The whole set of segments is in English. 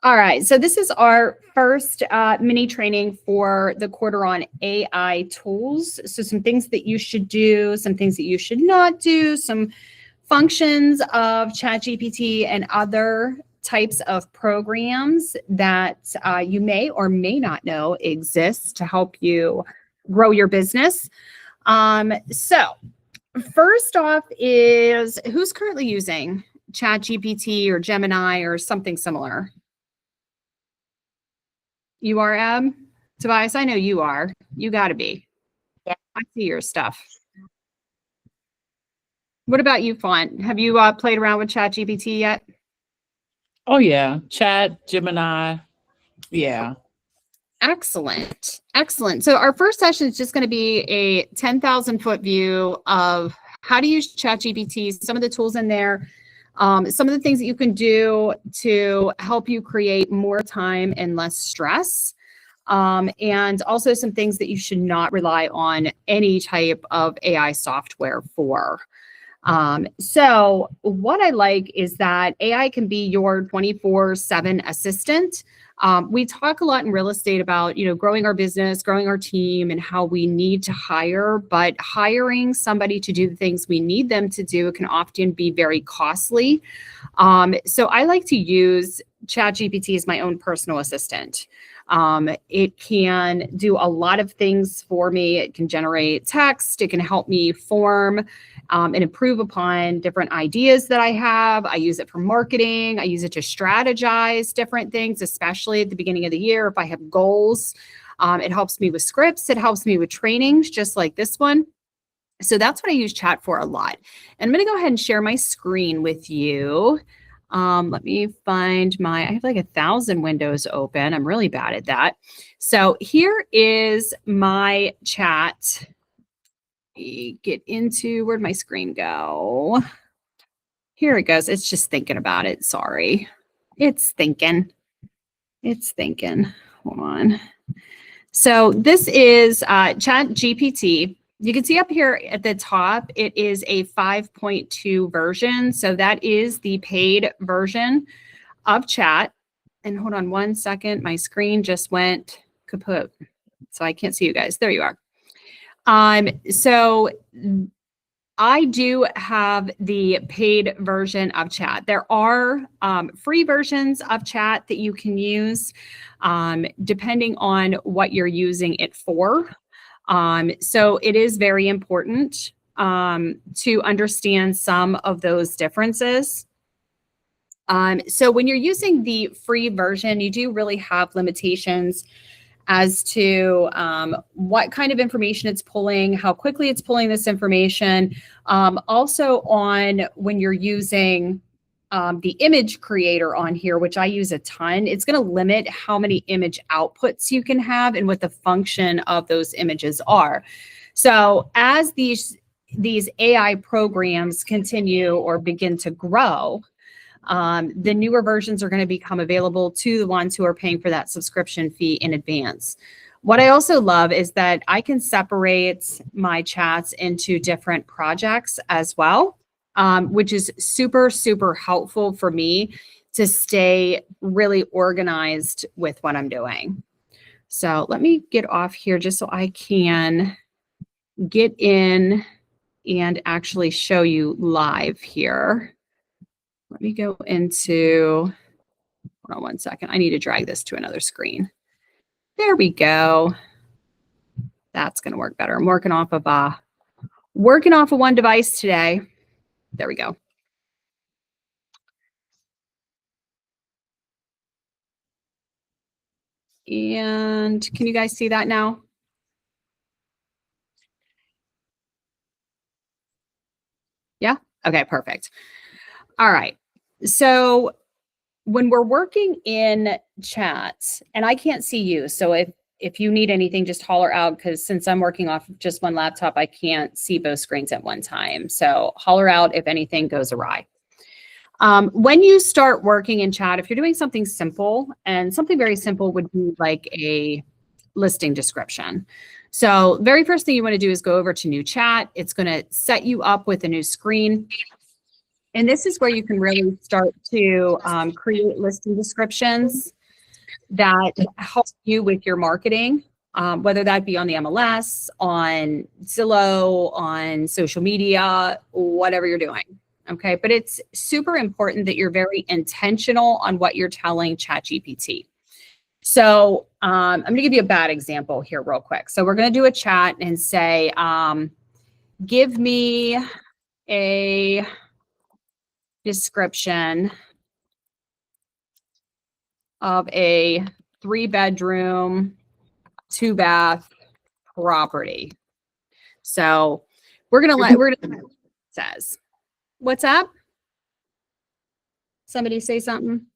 All right, so this is our first mini training for the quarter on AI tools. So some things that you should do, some things that you should not do, some functions of ChatGPT and other types of programs that you may or may not know exist to help you grow your business. So first off is, who's currently using ChatGPT or Gemini or something similar? You are, Tobias? I know you are. You got to be. Yeah. I see your stuff. What about you, Font? Have you played around with ChatGPT yet? Oh, yeah. Chat, Gemini. Yeah. Excellent. Excellent. So our first session is just going to be a 10,000-foot view of how to use ChatGPT, some of the tools in there, some of the things that you can do to help you create more time and less stress, and also some things that you should not rely on any type of AI software for. So what I like is that AI can be your 24/7 assistant. We talk a lot in real estate about, growing our business, growing our team, and how we need to hire, but hiring somebody to do the things we need them to do can often be very costly. So I like to use ChatGPT as my own personal assistant. It can do a lot of things for me. It can generate text. It can help me form and improve upon different ideas that I have. I use it for marketing. I use it to strategize different things, especially at the beginning of the year if I have goals. It helps me with scripts. It helps me with trainings, just like this one. So that's what I use chat for a lot. And I'm going to go ahead and share my screen with you. Let me find I have like 1,000 windows open. I'm really bad at that. So here is my chat. Get into, where'd my screen go? Here it goes. It's just thinking about it. Sorry. It's thinking. Hold on. So this is ChatGPT. You can see up here at the top, it is a 5.2 version. So that is the paid version of chat. And hold on one second. My screen just went kaput. So I can't see you guys. There you are. So I do have the paid version of chat. There are free versions of chat that you can use depending on what you're using it for. So it is very important to understand some of those differences. So when you're using the free version, you do really have limitations as to what kind of information it's pulling, how quickly it's pulling this information. Also on when you're using the image creator on here, which I use a ton, it's going to limit how many image outputs you can have and what the function of those images are. So as these AI programs continue or begin to grow, the newer versions are going to become available to the ones who are paying for that subscription fee in advance. What I also love is that I can separate my chats into different projects as well, which is super, super helpful for me to stay really organized with what I'm doing. So let me get off here just so I can get in and actually show you live here. Let me go into, hold on one second. I need to drag this to another screen. There we go. That's going to work better. I'm working off of one device today. There we go. And can you guys see that now? Yeah? Okay, perfect. All right. So when we're working in chat, and I can't see you, so if you need anything, just holler out, because since I'm working off of just one laptop, I can't see both screens at one time. So holler out if anything goes awry. When you start working in chat, if you're doing something simple, and something very simple would be like a listing description. So very first thing you want to do is go over to new chat. It's going to set you up with a new screen. And this is where you can really start to create listing descriptions. that help you with your marketing, whether that be on the MLS, on Zillow, on social media, whatever you're doing. Okay. But it's super important that you're very intentional on what you're telling ChatGPT. So I'm going to give you a bad example here real quick. So we're going to do a chat and say, give me a description of a 3-bedroom, 2-bath property. So we're gonna says, what's up? Somebody say something?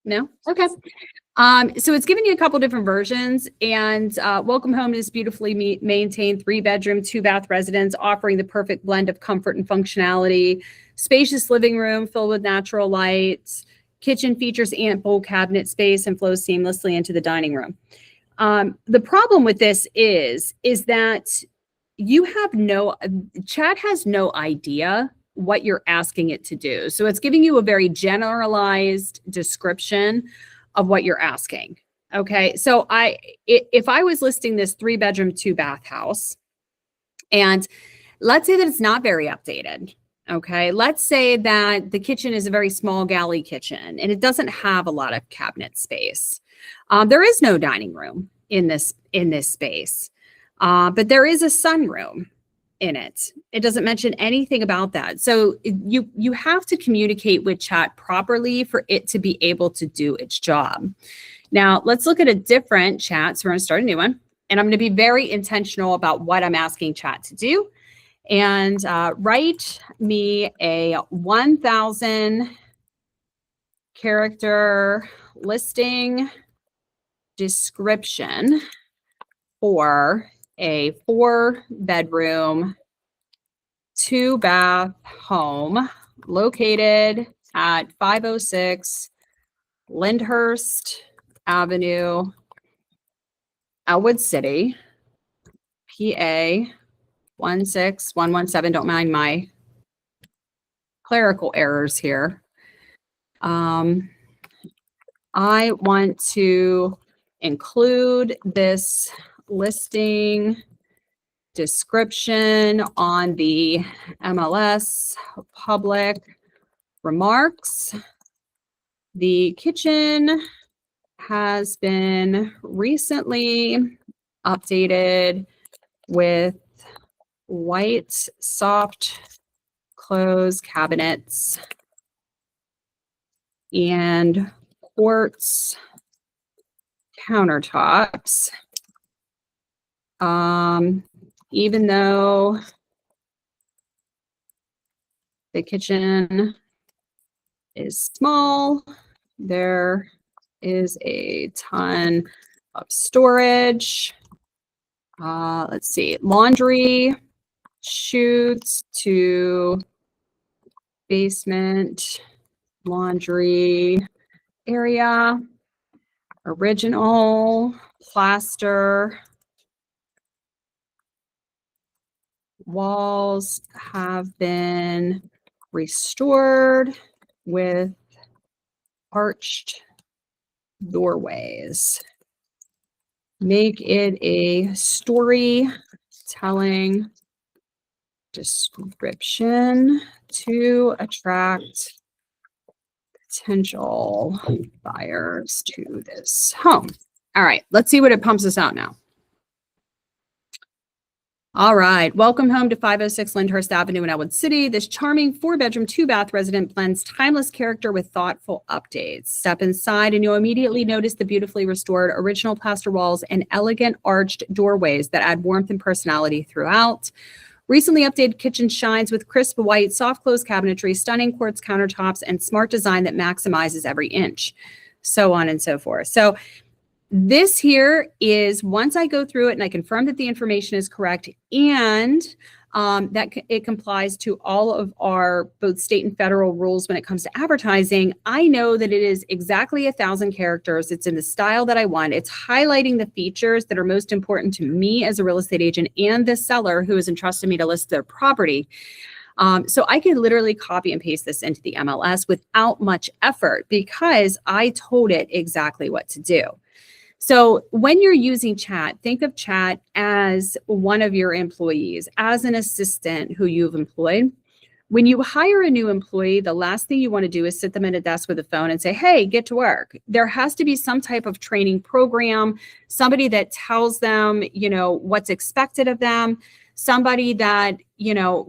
No? Okay. So it's giving you a couple different versions, and welcome home to this beautifully maintained 3-bedroom, 2-bath residence, offering the perfect blend of comfort and functionality. Spacious living room filled with natural light. Kitchen features ample cabinet space and flows seamlessly into the dining room. The problem with this is that Chat has no idea what you're asking it to do. So it's giving you a very generalized description of what you're asking. Okay. So if I was listing this 3-bedroom, 2-bath house, and let's say that it's not very updated. Okay. Let's say that the kitchen is a very small galley kitchen and it doesn't have a lot of cabinet space. There is no dining room in this space, but there is a sunroom in it. It doesn't mention anything about that. So you have to communicate with Chat properly for it to be able to do its job. Now let's look at a different chat. So we're going to start a new one, and I'm going to be very intentional about what I'm asking Chat to do. And write me a 1,000 character listing description for a 4-bedroom, 2-bath home located at 506 Lyndhurst Avenue, Elwood City, PA 16117. Don't mind my clerical errors here. I want to include this listing description on the MLS public remarks. The kitchen has been recently updated with white soft close cabinets and quartz countertops. Even though the kitchen is small, there is a ton of storage. Let's see, laundry chutes to basement laundry area, original plaster walls have been restored with arched doorways. Make it a storytelling description to attract potential buyers to this home. All right, let's see what it pumps us out now. All right, welcome home to 506 Lyndhurst Avenue in Elwood City. This charming 4-bedroom, 2-bath resident blends timeless character with thoughtful updates. Step inside and you'll immediately notice the beautifully restored original plaster walls and elegant arched doorways that add warmth and personality throughout. Recently updated kitchen shines with crisp white, soft close cabinetry, stunning quartz countertops, and smart design that maximizes every inch, so on and so forth. So this here is, once I go through it and I confirm that the information is correct and that it complies to all of our both state and federal rules when it comes to advertising, I know that it is exactly 1,000 characters. It's in the style that I want. It's highlighting the features that are most important to me as a real estate agent and the seller who has entrusted me to list their property. So I can literally copy and paste this into the MLS without much effort because I told it exactly what to do. So when you're using chat, think of chat as one of your employees, as an assistant who you've employed. When you hire a new employee, the last thing you want to do is sit them at a desk with a phone and say, hey, get to work. There has to be some type of training program, somebody that tells them, what's expected of them, somebody that,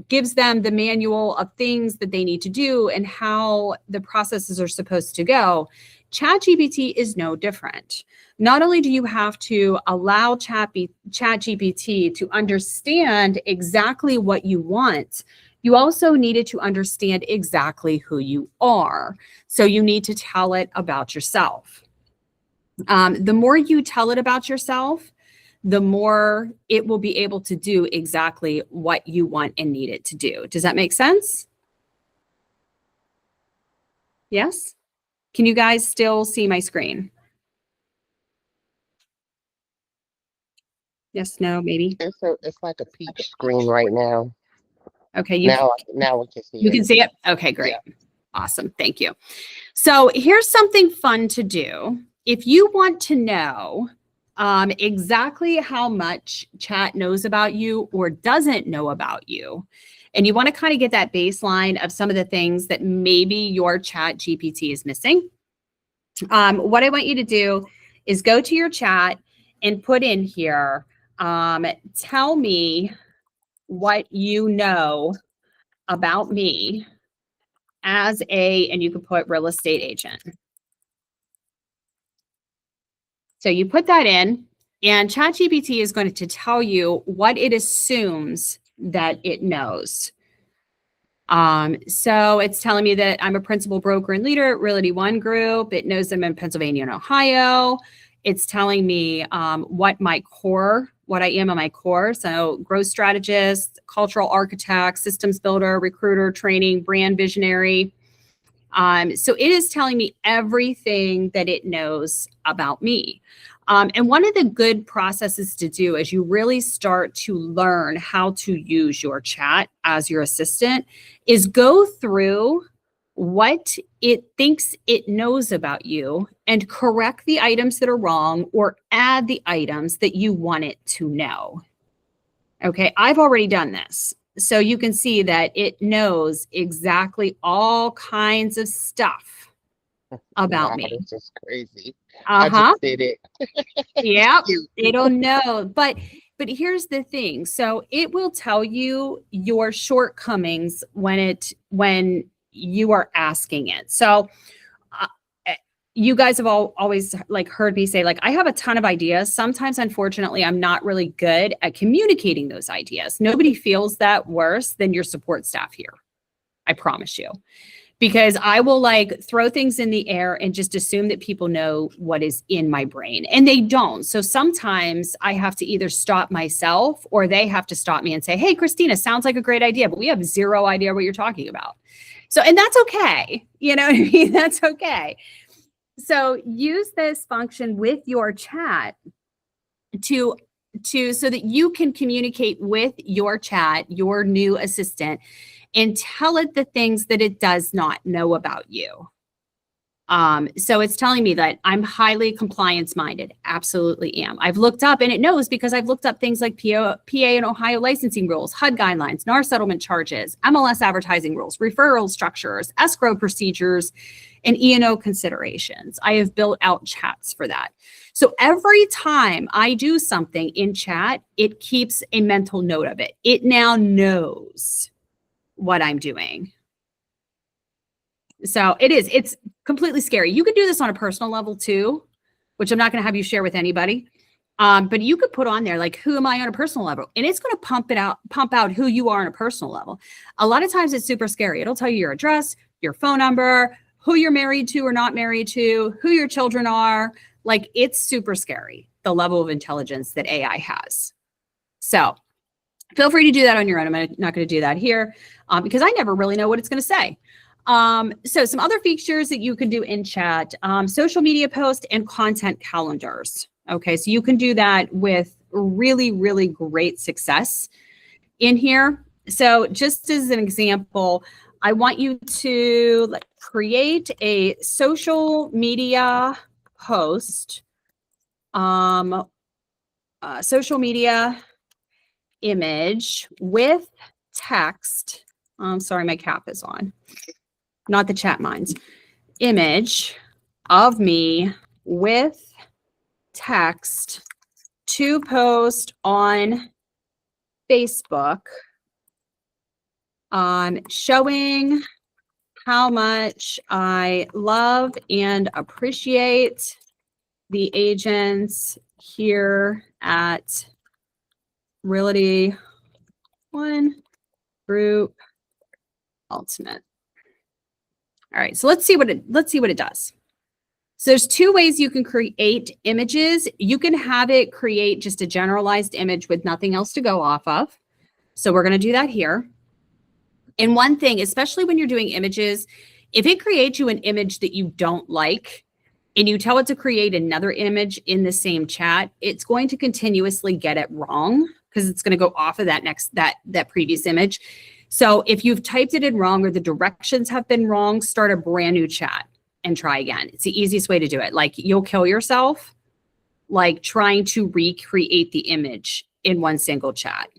gives them the manual of things that they need to do and how the processes are supposed to go. ChatGPT is no different. Not only do you have to allow ChatGPT to understand exactly what you want, you also needed to understand exactly who you are. So you need to tell it about yourself. The more you tell it about yourself, the more it will be able to do exactly what you want and need it to do. Does that make sense? Yes? Can you guys still see my screen? Yes, no, maybe. It's like a peach screen right now. Okay, Now we can see you it. can see it? Okay, great. Yeah. Awesome. Thank you. So here's something fun to do. If you want to know exactly how much chat knows about you or doesn't know about you, and you want to kind of get that baseline of some of the things that maybe your chat GPT is missing, what I want you to do is go to your chat and put in here, tell me what you know about me as and you can put real estate agent. So you put that in, and ChatGPT is going to tell you what it assumes that it knows. So it's telling me that I'm a principal broker and leader at Realty ONE Group. It knows I'm in Pennsylvania and Ohio. It's telling me what I am at my core. So growth strategist, cultural architect, systems builder, recruiter, training, brand visionary. So it is telling me everything that it knows about me. And one of the good processes to do as you really start to learn how to use your chat as your assistant is go through what it thinks it knows about you and correct the items that are wrong or add the items that you want it to know. Okay, I've already done this. So you can see that it knows exactly all kinds of stuff about Wow, me. this is crazy. I Uh-huh. just did it. Yep. Cute. It'll know. But here's the thing. So it will tell you your shortcomings when you are asking it. So you guys have always heard me say, I have a ton of ideas. Sometimes, unfortunately, I'm not really good at communicating those ideas. Nobody feels that worse than your support staff here. I promise you. Because I will throw things in the air and just assume that people know what is in my brain, and they don't. So sometimes I have to either stop myself or they have to stop me and say, hey, Christina, sounds like a great idea, but we have zero idea what you're talking about. So, and that's okay. You know what I mean? That's okay. So use this function with your chat to so that you can communicate with your chat, your new assistant, and tell it the things that it does not know about you. So it's telling me that I'm highly compliance minded. Absolutely am. I've looked up, and it knows because I've looked up things like PA and Ohio licensing rules, HUD guidelines, NAR settlement charges, MLS advertising rules, referral structures, escrow procedures, and E&O considerations. I have built out chats for that. So every time I do something in chat, it keeps a mental note of it. It now knows what I'm doing. So it's completely scary. You could do this on a personal level too, which I'm not going to have you share with anybody. But you could put on there, who am I on a personal level? And it's going to pump out who you are on a personal level. A lot of times it's super scary. It'll tell you your address, your phone number, who you're married to or not married to, who your children are. It's super scary, the level of intelligence that AI has. So feel free to do that on your own. I'm not going to do that here because I never really know what it's going to say. So some other features that you can do in chat, social media posts and content calendars. Okay, so you can do that with really, really great success in here. So just as an example, I want you to create a social media post, social media image with text. I'm sorry, my cap is on, not the chat minds. Image of me with text to post on Facebook, showing how much I love and appreciate the agents here at Realty ONE Group Ultimate. All right, so let's see what it does. So there's two ways you can create images. You can have it create just a generalized image with nothing else to go off of. So we're going to do that here. And one thing, especially when you're doing images, if it creates you an image that you don't like and you tell it to create another image in the same chat, it's going to continuously get it wrong because it's going to go off of that previous image. So if you've typed it in wrong or the directions have been wrong, start a brand new chat and try again. It's the easiest way to do it. Like, you'll kill yourself like trying to recreate the image in one single chat.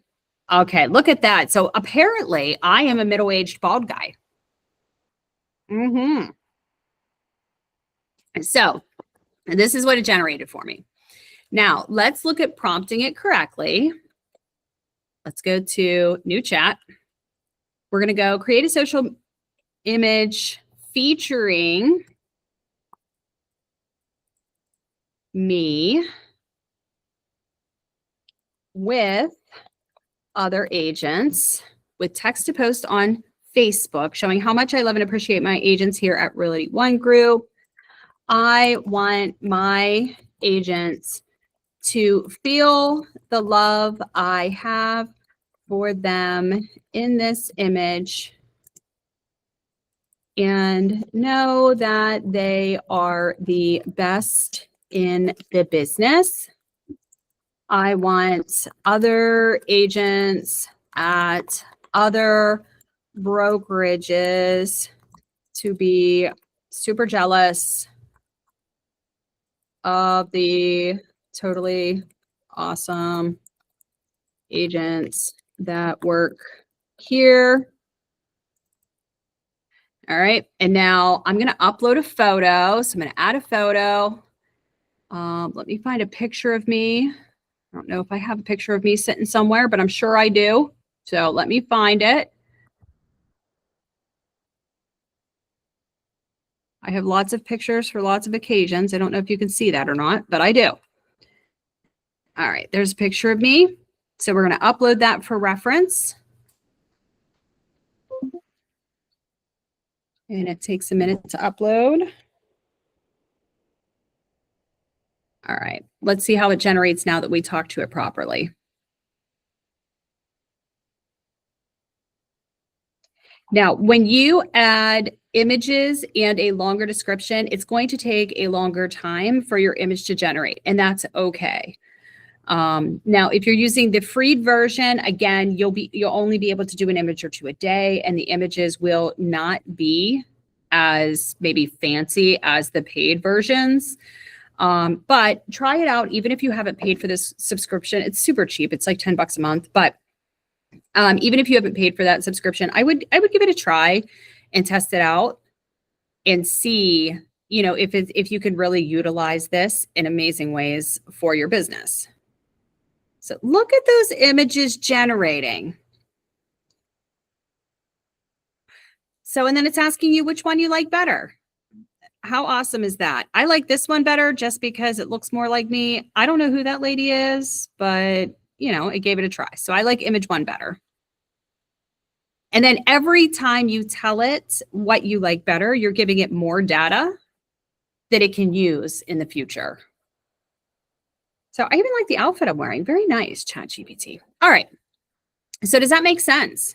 Okay, look at that. So apparently I am a middle-aged bald guy. So this is what it generated for me. Now let's look at prompting it correctly. Let's go to new chat. We're going to go create a social image featuring me with other agents with text to post on Facebook showing how much I love and appreciate my agents here at Realty ONE Group. I want my agents to feel the love I have for them in this image and know that they are the best in the business. I want other agents at other brokerages to be super jealous of the totally awesome agents that work here. All right. And now I'm going to upload a photo. So I'm going to add a photo. Let me find a picture of me. I don't know if I have a picture of me sitting somewhere, but I'm sure I do. So let me find it. I have lots of pictures for lots of occasions. I don't know if you can see that or not, but I do. All right, there's a picture of me. So we're going to upload that for reference. And it takes a minute to upload. All right, let's see how it generates now that we talk to it properly. Now, when you add images and a longer description, it's going to take a longer time for your image to generate, and that's okay. Now, if you're using the free version, again, you'll only be able to do an image or two a day, and the images will not be as maybe fancy as the paid versions. But try it out. Even if you haven't paid for this subscription, it's super cheap. It's like $10 a month. But even if you haven't paid for that subscription, I would give it a try and test it out and see, you know, if you can really utilize this in amazing ways for your business. So look at those images generating. So, and then it's asking you which one you like better. How awesome is that? I like this one better just because it looks more like me. I don't know who that lady is, but you know, it gave it a try. So I like image one better. And then every time you tell it what you like better, you're giving it more data that it can use in the future. So I even like the outfit I'm wearing. Very nice, ChatGPT. All right. So does that make sense?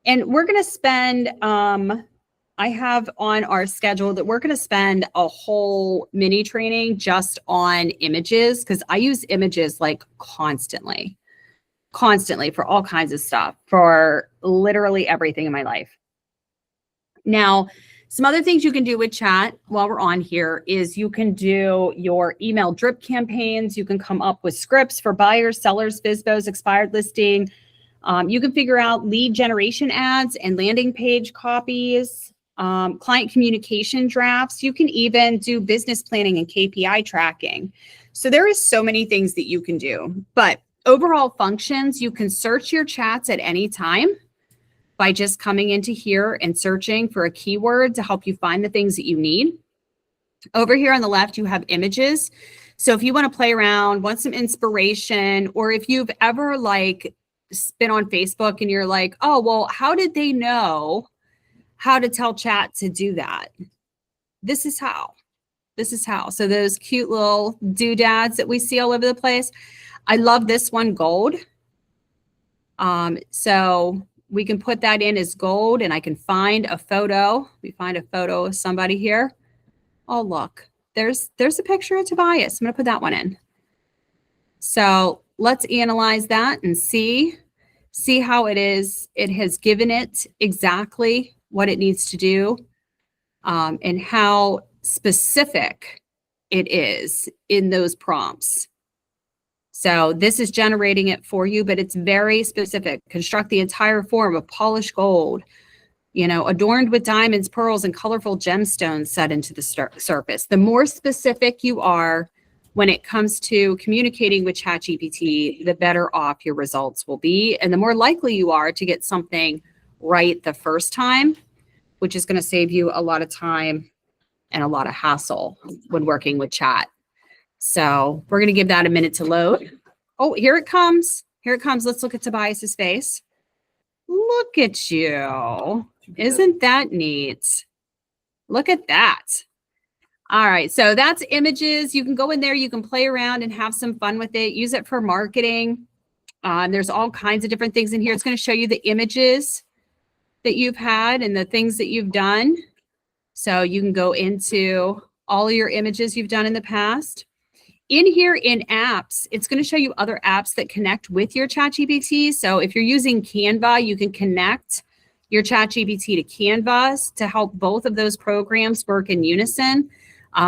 And we're going to spend, I have on our schedule that we're going to spend a whole mini training just on images because I use images like constantly. constantly for all kinds of stuff, for literally everything in my life. Now, some other things you can do with chat while we're on here is you can do your email drip campaigns. You can come up with scripts for buyers, sellers, FSBOs, expired listing. You can figure out lead generation ads and landing page copies, client communication drafts. You can even do business planning and KPI tracking. So there is so many things that you can do. But overall functions, you can search your chats at any time by just coming into here and searching for a keyword to help you find the things that you need. Over here on the left, you have images. So if you want to play around, want some inspiration, or if you've ever like been on Facebook and you're like, oh, well, how did they know how to tell chat to do that? This is how. This is how. So those cute little doodads that we see all over the place. I love this one, gold. So we can put that in as gold, and I can find a photo. We find a photo of somebody here. Oh, look, there's a picture of Tobias. I'm going to put that one in. So let's analyze that and see how it is. It has given it exactly what it needs to do, and how specific it is in those prompts. So this is generating it for you, but it's very specific. Construct the entire form of polished gold, adorned with diamonds, pearls, and colorful gemstones set into the surface. The more specific you are when it comes to communicating with ChatGPT, the better off your results will be. And the more likely you are to get something right the first time, which is going to save you a lot of time and a lot of hassle when working with chat. So we're going to give that a minute to load. Oh, here it comes. Here it comes. Let's look at Tobias's face. Look at you. Isn't that neat? Look at that. All right. So that's images. You can go in there. You can play around and have some fun with it. Use it for marketing. There's all kinds of different things in here. It's going to show you the images that you've had and the things that you've done. So you can go into all of your images you've done in the past. In here in apps, it's going to show you other apps that connect with your ChatGPT. So if you're using Canva, you can connect your ChatGPT to Canva to help both of those programs work in unison.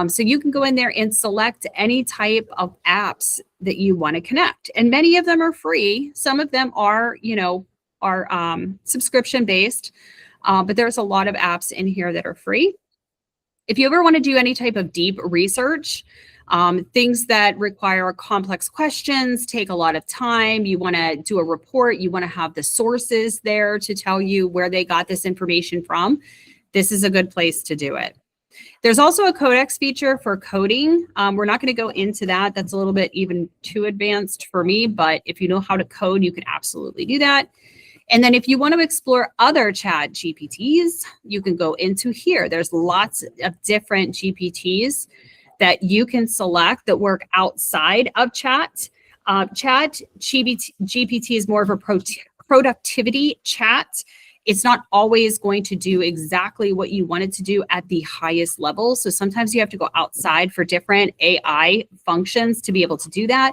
So you can go in there and select any type of apps that you want to connect. And many of them are free. Some of them are, subscription based, but there's a lot of apps in here that are free. If you ever want to do any type of deep research, things that require complex questions, take a lot of time, you want to do a report, you want to have the sources there to tell you where they got this information from, this is a good place to do it. There's also a codex feature for coding. We're not going to go into that. That's a little bit even too advanced for me, but if you know how to code, you can absolutely do that. And then if you want to explore other chat GPTs, you can go into here. There's lots of different GPTs that you can select that work outside of chat. Chat GPT is more of a productivity chat. It's not always going to do exactly what you want it to do at the highest level. So sometimes you have to go outside for different AI functions to be able to do that.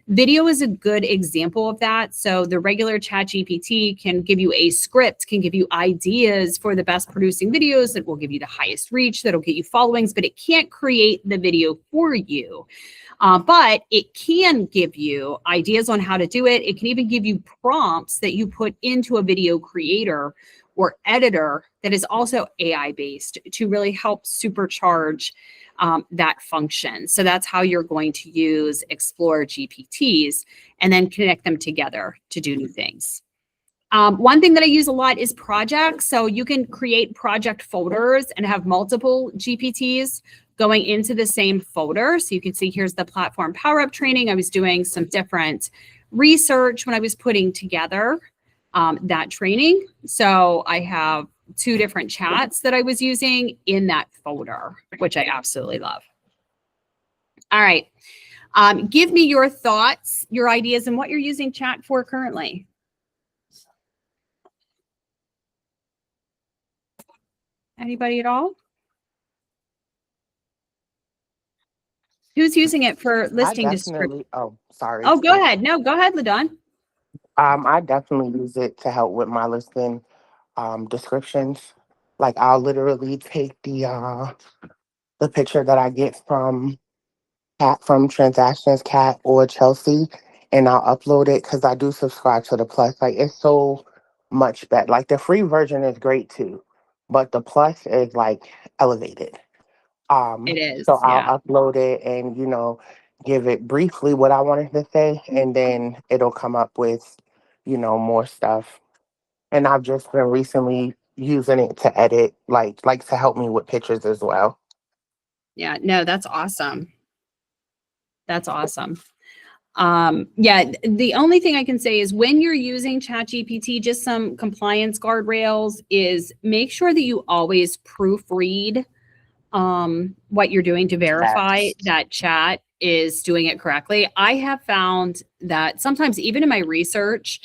Video is a good example of that. So the regular ChatGPT can give you a script, can give you ideas for the best producing videos that will give you the highest reach, that'll get you followings, but it can't create the video for you. But it can give you ideas on how to do it. It can even give you prompts that you put into a video creator or editor that is also AI based to really help supercharge that function. So that's how you're going to use Explore GPTs and then connect them together to do new things. One thing that I use a lot is projects. So you can create project folders and have multiple GPTs going into the same folder. So you can see here's the platform power up training. I was doing some different research when I was putting together that training. So I have 2 different chats that I was using in that folder, which I absolutely love. All right. Give me your thoughts, your ideas, and what you're using chat for currently. Anybody at all? Who's using it for listing description? Oh, sorry. Oh, go ahead. No, go ahead, LaDon. I definitely use it to help with my listing descriptions. Like I'll literally take the picture that I get from Cat from Transactions Cat or Chelsea, and I'll upload it because I do subscribe to the Plus. Like it's so much better. Like the free version is great too, but the Plus is like elevated. It So is, yeah. I'll upload it and give it briefly what I wanted to say, and then it'll come up with more stuff. And I've just been recently using it to edit, like to help me with pictures as well. Yeah, no, that's awesome. That's awesome. Yeah, the only thing I can say is when you're using ChatGPT, just some compliance guardrails is make sure that you always proofread what you're doing to verify Yes. that chat is doing it correctly. I have found that sometimes even in my research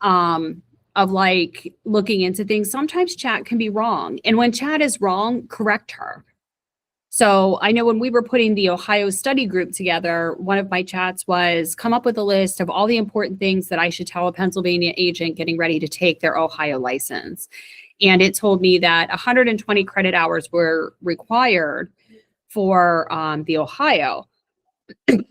of like looking into things, sometimes chat can be wrong. And when chat is wrong, correct her. So I know when we were putting the Ohio study group together, one of my chats was come up with a list of all the important things that I should tell a Pennsylvania agent getting ready to take their Ohio license. And it told me that 120 credit hours were required for the Ohio. And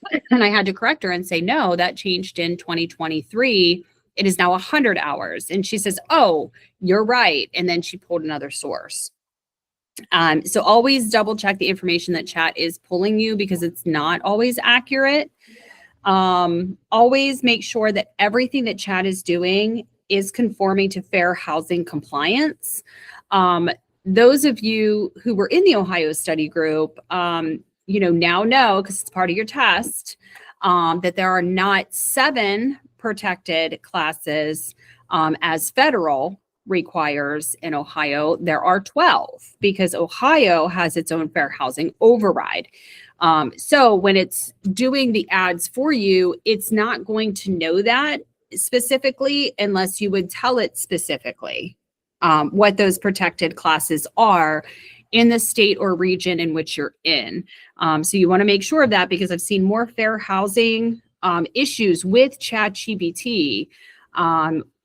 I had to correct her and say, no, that changed in 2023. It is now 100 hours. And she says, oh, you're right. And then she pulled another source. So always double check the information that chat is pulling you because it's not always accurate. Always make sure that everything that chat is doing is conforming to fair housing compliance. Those of you who were in the Ohio study group, now know because it's part of your test that there are not 7 protected classes as federal requires in Ohio. There are 12 because Ohio has its own fair housing override. So when it's doing the ads for you, it's not going to know that specifically unless you would tell it specifically what those protected classes are in the state or region in which you're in. So you want to make sure of that because I've seen more fair housing issues with ChatGPT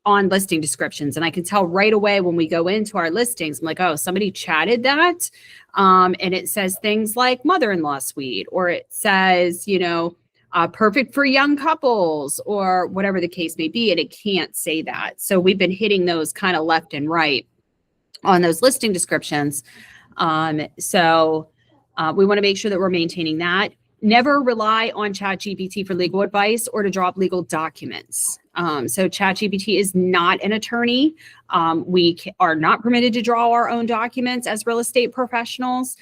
on listing descriptions. And I can tell right away when we go into our listings, I'm like, oh, somebody chatted that. And it says things like mother-in-law suite, or it says, perfect for young couples, or whatever the case may be. And it can't say that. So we've been hitting those kind of left and right on those listing descriptions. So we want to make sure that we're maintaining that. Never rely on ChatGPT for legal advice or to draw up legal documents. So ChatGPT is not an attorney. We are not permitted to draw our own documents as real estate professionals.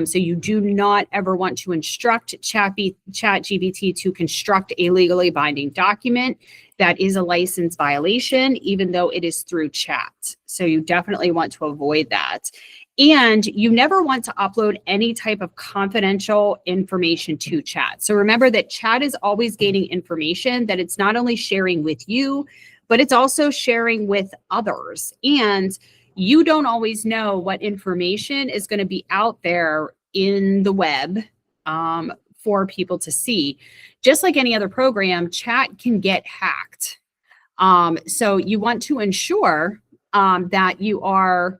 So you do not ever want to instruct ChatGPT to construct a legally binding document. That is a license violation, even though it is through chat. So you definitely want to avoid that. And you never want to upload any type of confidential information to chat. So remember that chat is always gaining information that it's not only sharing with you, but it's also sharing with others. And you don't always know what information is going to be out there in the web for people to see. Just like any other program, chat can get hacked. So you want to ensure that you are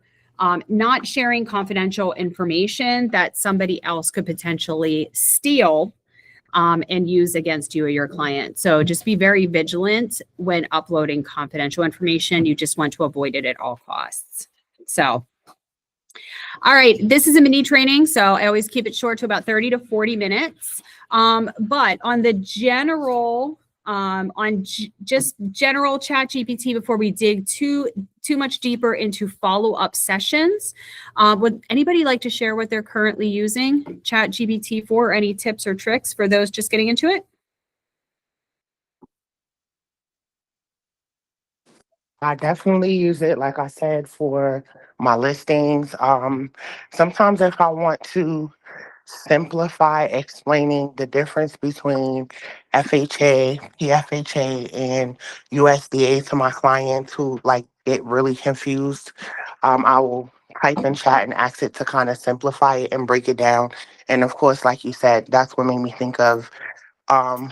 not sharing confidential information that somebody else could potentially steal and use against you or your client. So just be very vigilant when uploading confidential information. You just want to avoid it at all costs. So, all right, this is a mini training, so I always keep it short to about 30 to 40 minutes. But on the general, just general ChatGPT, before we dig too much deeper into follow-up sessions, would anybody like to share what they're currently using ChatGPT for, or any tips or tricks for those just getting into it? I definitely use it, like I said, for my listings. Sometimes if I want to simplify explaining the difference between FHA, PFHA, and USDA to my clients who get really confused, I will type in chat and ask it to kind of simplify it and break it down. And of course, like you said, that's what made me think of um,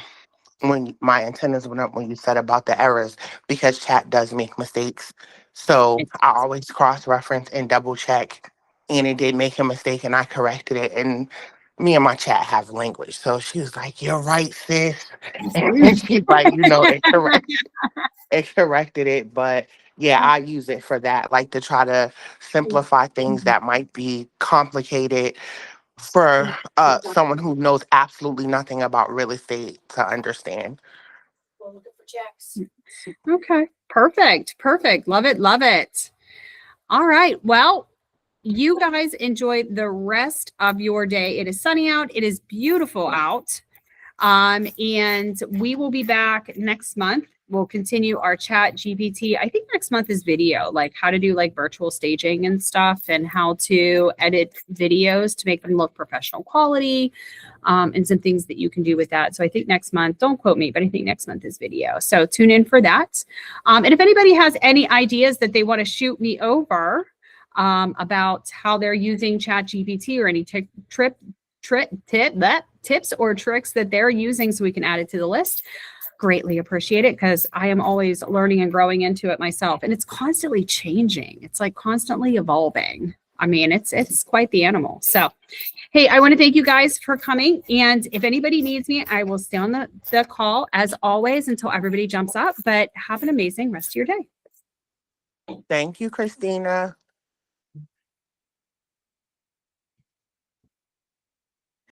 when my antennas went up when you said about the errors, because chat does make mistakes. So I always cross-reference and double check, and it did make a mistake and I corrected it. And me and my chat have language. So she was like, "You're right, sis." And she's like, it corrected it. But yeah, I use it for that, like to try to simplify things that might be complicated for someone who knows absolutely nothing about real estate to understand. Okay. Perfect. Perfect. Love it. Love it. All right. Well, you guys enjoy the rest of your day. It is sunny out. It is beautiful out. And we will be back next month. We'll continue our ChatGPT. I think next month is video, like how to do like virtual staging and stuff, and how to edit videos to make them look professional quality, and some things that you can do with that. So I think next month, don't quote me, but I think next month is video. So tune in for that. And if anybody has any ideas that they want to shoot me over about how they're using ChatGPT or any tips or tricks that they're using so we can add it to the list, greatly appreciate it, because I am always learning and growing into it myself, and it's constantly changing. It's like constantly evolving. I mean, it's quite the animal. So hey, I want to thank you guys for coming, and if anybody needs me, I will stay on the call as always until everybody jumps up. But have an amazing rest of your day. Thank you, Christina.